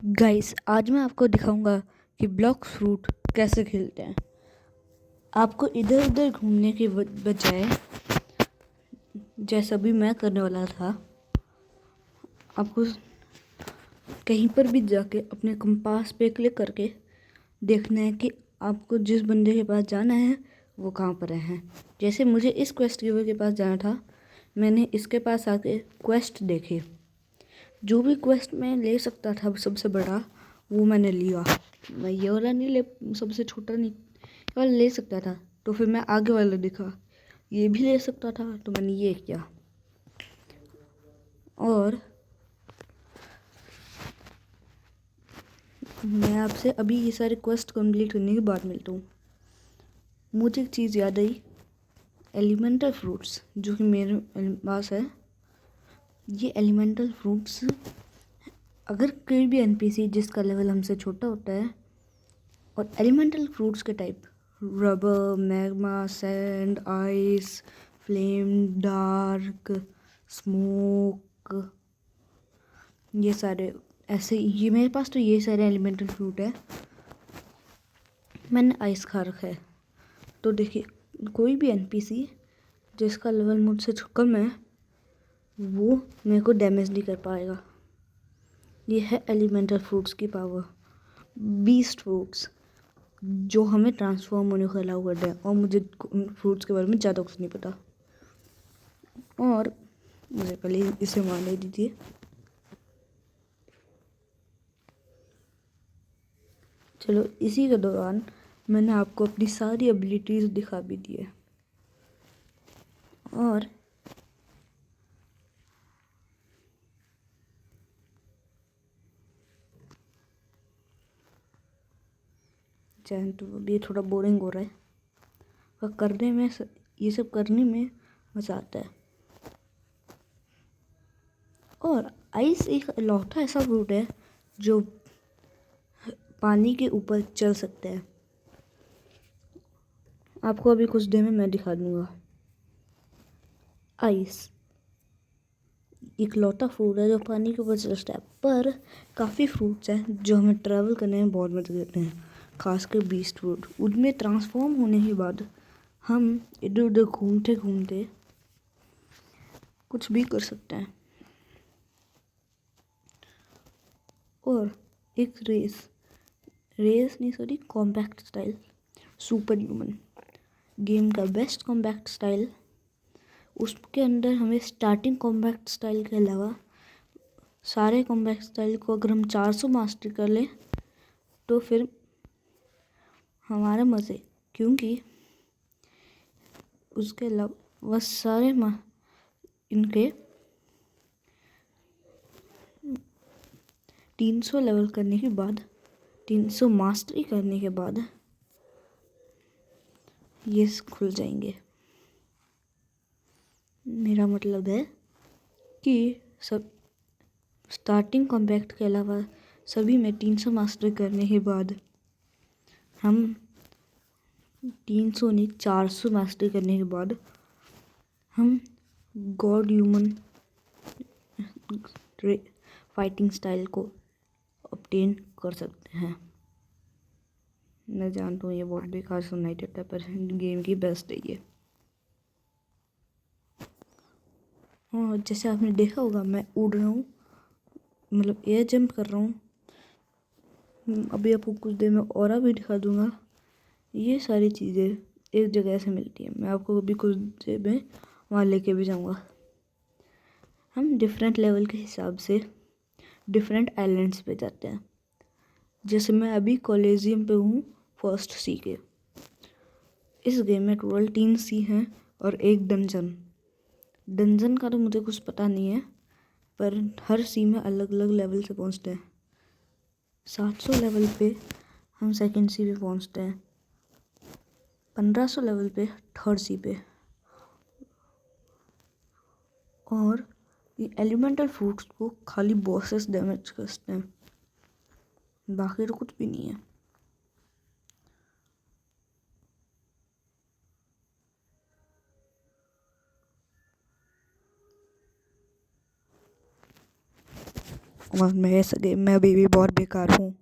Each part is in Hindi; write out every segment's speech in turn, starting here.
गाइस, आज मैं आपको दिखाऊंगा कि ब्लॉक फ्रूट कैसे खेलते हैं। आपको इधर उधर घूमने के बजाय, जैसा भी मैं करने वाला था, आपको कहीं पर भी जाके अपने कंपास पे क्लिक करके देखना है कि आपको जिस बंदे के पास जाना है वो कहाँ पर है। जैसे मुझे इस क्वेस्ट गिवर के पास जाना था, मैंने इसके पास आके क्वेस्ट देखे। जो भी क्वेस्ट मैं ले सकता था सबसे बड़ा, वो मैंने लिया। मैं ये वाला नहीं ले, सबसे छोटा नहीं, ये वाला ले सकता था, तो फिर मैं आगे वाला दिखा, ये भी ले सकता था, तो मैंने ये किया। और मैं आपसे अभी ये सारे क्वेस्ट कंप्लीट करने के बाद मिलता हूँ। मुझे एक चीज़ याद आई, एलिमेंटल फ्रूट्स जो कि मेरे पास है। ये एलिमेंटल फ्रूट्स, अगर कोई भी एनपीसी जिसका लेवल हमसे छोटा होता है, और एलिमेंटल फ्रूट्स के type rubber, magma, sand, ice, flame, dark, smoke, ये सारे ऐसे, ये मेरे पास तो ये सारे एलिमेंटल फ्रूट है। मैंने आइस खा रखा है। तो देखिए, कोई भी एनपीसी जिसका लेवल मुझसे कम है, वो मेरे को डैमेज नहीं कर पाएगा। ये है एलिमेंटल फ्रूट्स की पावर। बीस्ट फ्रूट्स जो हमें ट्रांसफॉर्म होने को अलाउ करते हैं, और मुझे फ्रूट्स के बारे में ज़्यादा कुछ नहीं पता। और मुझे पहले इसे मारने दीजिए। चलो, इसी के दौरान मैंने आपको अपनी सारी एबिलिटीज़ दिखा भी दी है। और चाहे तो अभी थोड़ा बोरिंग हो रहा है, पर करने में, ये सब करने में मज़ा आता है। और आइस एक लौटा ऐसा फ्रूट है जो पानी के ऊपर चल सकता है। आपको अभी कुछ देर में मैं दिखा दूंगा। आइस एक लौटा फ्रूट है जो पानी के ऊपर चलता है, पर काफ़ी फ्रूट्स हैं जो हमें ट्रैवल करने में बहुत मदद करते हैं, खासकर बीस्ट फ्रूट। उनमें ट्रांसफॉर्म होने के बाद हम इधर उधर घूमते घूमते कुछ भी कर सकते हैं। और एक रेस नहीं, sorry, compact style super human game का बेस्ट कॉम्पैक्ट स्टाइल। उसके अंदर हमें स्टार्टिंग कॉम्पैक्ट स्टाइल के अलावा सारे कॉम्पैक्ट स्टाइल को अगर हम 400 मास्टर कर लें तो फिर हमारा मज़े, क्योंकि उसके अलावा वह सारे इनके 300 लेवल करने के बाद, 300 मास्टरी करने के बाद ये खुल जाएंगे। मेरा मतलब है कि सब स्टार्टिंग कॉम्पैक्ट के अलावा सभी में 300 मास्टर करने के बाद हम 300 नहीं, 400 मास्टर करने के बाद हम गॉड ह्यूमन फाइटिंग स्टाइल को ऑब्टेन कर सकते हैं। मैं जानता हूँ ये बहुत बेकार सुनाई देता है, पर गेम की बेस्ट है ये। और जैसे आपने देखा होगा, मैं उड़ रहा हूँ, मतलब एयर जंप कर रहा हूँ। अभी आपको कुछ देर में और भी दिखा दूंगा। ये सारी चीज़ें एक जगह से मिलती हैं। मैं आपको अभी कुछ देर में वहाँ लेके भी जाऊँगा। हम डिफरेंट लेवल के हिसाब से डिफरेंट आइलैंड्स पे जाते हैं। जैसे मैं अभी कॉलेजियम पे हूँ, फर्स्ट सी के। इस गेम में टोटल 3 सी हैं और एक डंजन का तो मुझे कुछ पता नहीं है, पर हर सी में अलग अलग लेवल से पहुँचते हैं। 700 लेवल पे हम सेकंड सी पे पहुँचते हैं, 1500 लेवल पे थर्ड सी पे। और ये एलिमेंटल फ्रूट्स को खाली बॉसेस डैमेज करते हैं, बाकी तो कुछ भी नहीं है। और मैं अभी भी बहुत बेकार हूँ।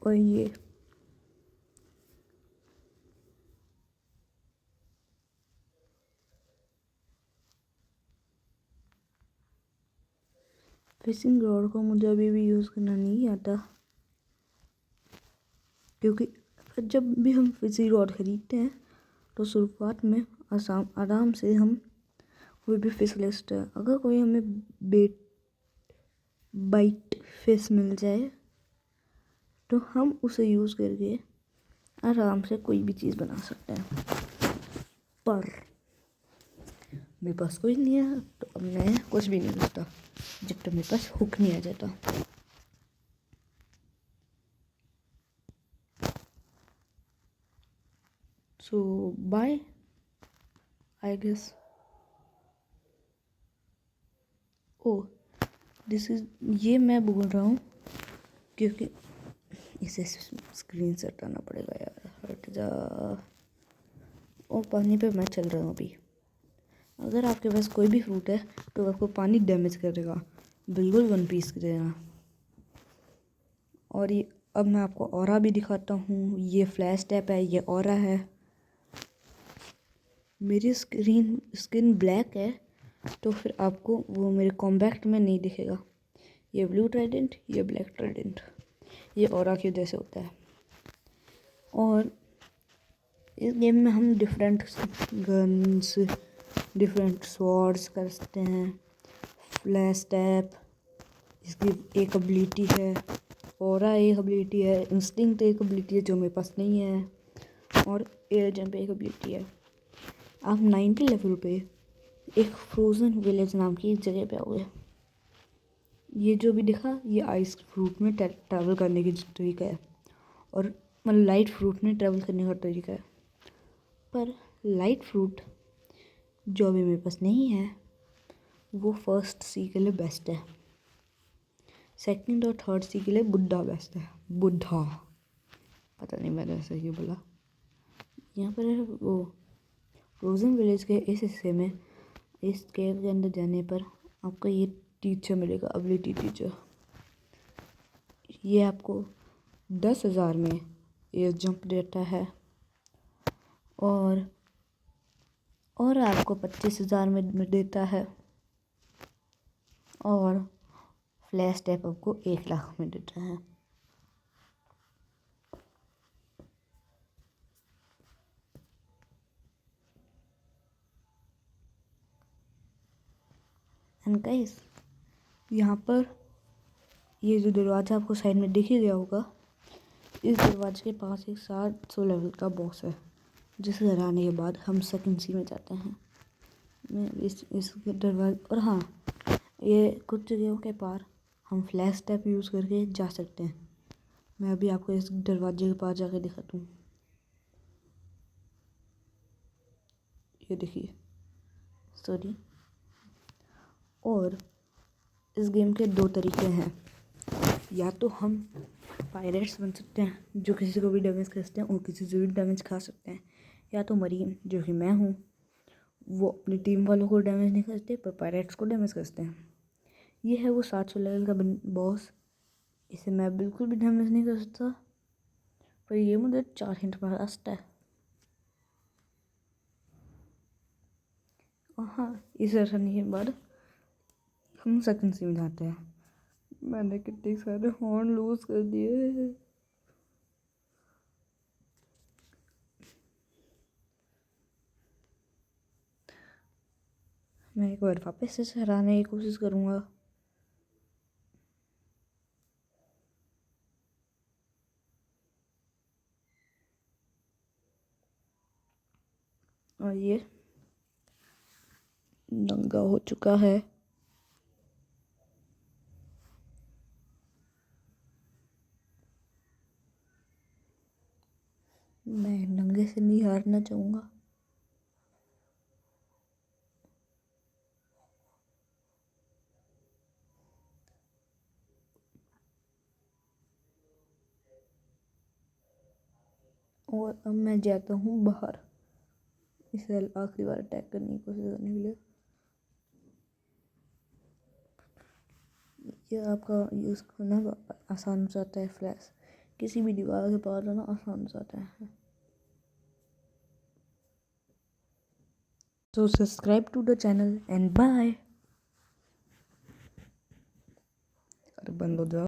और ये फिशिंग रॉड को मुझे अभी भी यूज़ करना नहीं आता, क्योंकि जब भी हम फिशिंग रॉड खरीदते हैं तो शुरुआत में आराम से हम कोई भी फिश ले सकते हैं। अगर कोई हमें बाइट फिश मिल जाए तो हम उसे यूज़ करके आराम से कोई भी चीज़ बना सकते हैं। पर मेरे पास कोई नहीं है तो अब मैं कुछ भी नहीं करता जब तक मेरे पास हुक नहीं आ जाता। So bye I guess. Oh this is, ये मैं बोल रहा हूँ क्योंकि इसे स्क्रीन से हटाना पड़ेगा यार, हट जा। ओ पानी पे मैं चल रहा हूँ अभी। अगर आपके पास कोई भी फ्रूट है तो आपको पानी डैमेज करेगा, बिल्कुल वन पीस की तरह। और ये अब मैं आपको ऑरा भी दिखाता हूँ। ये फ्लैश टैप है, ये ऑरा है। मेरी स्किन ब्लैक है तो फिर आपको वो मेरे कॉम्बैक्ट में नहीं दिखेगा। ये ब्लू ट्राइडेंट, ये ब्लैक ट्राइडेंट, ये ऑरा की वजह से होता है। और इस गेम में हम डिफरेंट गन्स, डिफरेंट स्वॉर्ड्स कर सकते हैं। फ्लैश टैप इसकी एक एबिलिटी है, ऑरा एक एबिलिटी है, इंस्टिंक्ट एक एबिलिटी है जो मेरे पास नहीं है, और एयर जंप एक एबिलिटी है। आप 90 लेवल पे एक फ्रोज़न विलेज नाम की एक जगह पे आओगे। ये जो भी दिखा ये आइस फ्रूट में ट्रैवल करने की तरीका है, और मतलब लाइट फ्रूट में ट्रैवल करने का तरीका है। पर लाइट फ्रूट जो अभी मेरे पास नहीं है वो फर्स्ट सी के लिए बेस्ट है, सेकंड और थर्ड सी के लिए बुद्धा बेस्ट है। बुद्धा, पता नहीं मैंने ऐसा क्यों बोला। यहाँ पर वो फ्रोज़न विलेज के इस हिस्से में इस केव के अंदर जाने पर आपको ये टीचर मिलेगा, एबिलिटी टीचर। ये आपको 10,000 में एयर जंप देता है, और आपको 25,000 में देता है, और फ्लैश टैप आपको 1,00,000 में देता है। एंड गाइस यहाँ पर ये जो दरवाज़ा आपको साइड में दिख ही गया होगा, इस दरवाजे के पास एक 700 लेवल का बॉस है, जिसे हराने के बाद हम सेकंड सी में जाते हैं। मैं इस दरवाजे, और हाँ ये कुछ जगहों के पार हम फ्लैश टैप यूज़ करके जा सकते हैं। मैं अभी आपको इस दरवाजे के पास जाके दिखाता हूँ। ये देखिए, सॉरी। और इस गेम के 2 तरीके हैं, या तो हम पायरेट्स बन सकते हैं जो किसी को भी डैमेज कर सकते हैं और किसी से भी डैमेज खा सकते हैं, या तो मरीन जो कि मैं हूँ, वो अपनी टीम वालों को डैमेज नहीं करते पर पायरेट्स को डैमेज करते हैं। ये है वो 700 लेवल का बॉस, इसे मैं बिल्कुल भी डैमेज नहीं कर सकता, पर ये मुझे 4 हिंट में रास्ता है। और हाँ, इस रन के बाद हम सेकंड सी में जाते हैं। मैंने कितने सारे हॉर्न लूज कर दिए। मैं एक बार वापस से हराने की कोशिश करूँगा। और ये नंगा हो चुका है। मैं नंगे से नहीं हारना चाहूँगा। और अब मैं जाता हूँ बाहर। इसे आखिरी बार अटैक करने की कोशिश करने के लिए। ये आपका यूज़ करना आसान हो जाता है। फ्लैश किसी भी दीवार के पास रहना आसान हो जाता है। So subscribe to the channel and bye। अरे बंद हो जाओ।